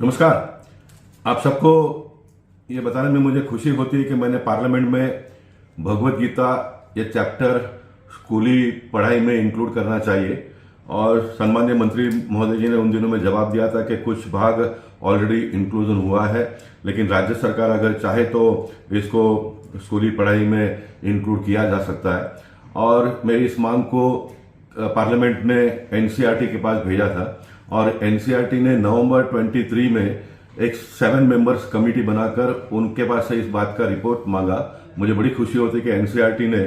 नमस्कार। आप सबको ये बताने में मुझे खुशी होती है कि मैंने पार्लियामेंट में भगवत गीता ये चैप्टर स्कूली पढ़ाई में इंक्लूड करना चाहिए और सम्माननीय मंत्री महोदय जी ने उन दिनों में जवाब दिया था कि कुछ भाग ऑलरेडी इंक्लूजन हुआ है, लेकिन राज्य सरकार अगर चाहे तो इसको स्कूली पढ़ाई में इंक्लूड किया जा सकता है। और मेरी इस मांग को पार्लियामेंट ने एनसीईआरटी के पास भेजा था और एनसीईआरटी ने नवंबर 23 में एक 7 मेंबर्स कमेटी बनाकर उनके पास से इस बात का रिपोर्ट मांगा। मुझे बड़ी खुशी होती है कि एनसीईआरटी ने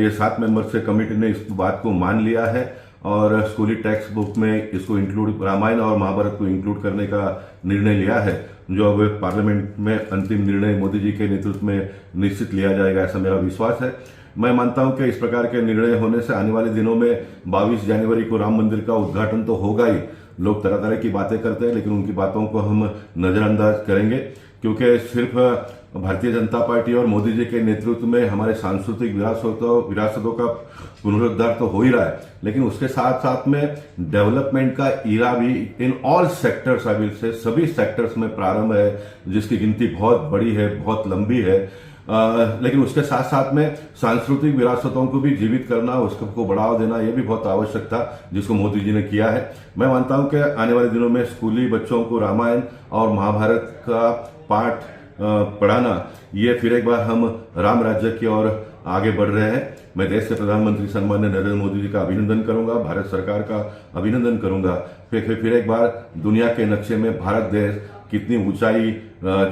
ये 7 मेंबर्स से कमेटी ने इस बात को मान लिया है और स्कूली टेक्स्ट बुक में इसको इंक्लूड, रामायण और महाभारत को इंक्लूड करने का निर्णय लिया है, जो अब पार्लियामेंट में अंतिम निर्णय मोदी जी के नेतृत्व में निश्चित लिया जाएगा, ऐसा मेरा विश्वास है। मैं मानता हूं कि इस प्रकार के निर्णय होने से आने वाले दिनों में 22 जनवरी को राम मंदिर का उद्घाटन तो होगा ही। लोग तरह तरह की बातें करते हैं, लेकिन उनकी बातों को हम नजरअंदाज करेंगे, क्योंकि सिर्फ भारतीय जनता पार्टी और मोदी जी के नेतृत्व में हमारे सांस्कृतिक विरासतों का पुनरुद्धार तो हो ही रहा है, लेकिन उसके साथ साथ में डेवलपमेंट का ईरा भी in all sectors, I will say सभी सेक्टर्स में प्रारंभ है, जिसकी गिनती बहुत बड़ी है, बहुत लंबी है। लेकिन उसके साथ साथ में सांस्कृतिक विरासतों को भी जीवित करना, उसको बढ़ावा देना, यह भी बहुत आवश्यक था, जिसको मोदी जी ने किया है। मैं मानता हूं कि आने वाले दिनों में स्कूली बच्चों को रामायण और महाभारत का पाठ पढ़ाना, ये फिर एक बार हम राम राज्य की ओर आगे बढ़ रहे हैं। मैं देश के प्रधानमंत्री सम्माननीय नरेंद्र मोदी जी का अभिनंदन करूंगा, भारत सरकार का अभिनंदन करूंगा। फिर एक बार दुनिया के नक्शे में भारत देश कितनी ऊंचाई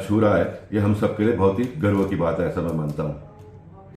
छू रहा है, ये हम सबके लिए बहुत ही गर्व की बात है, ऐसा मैं मानता हूं।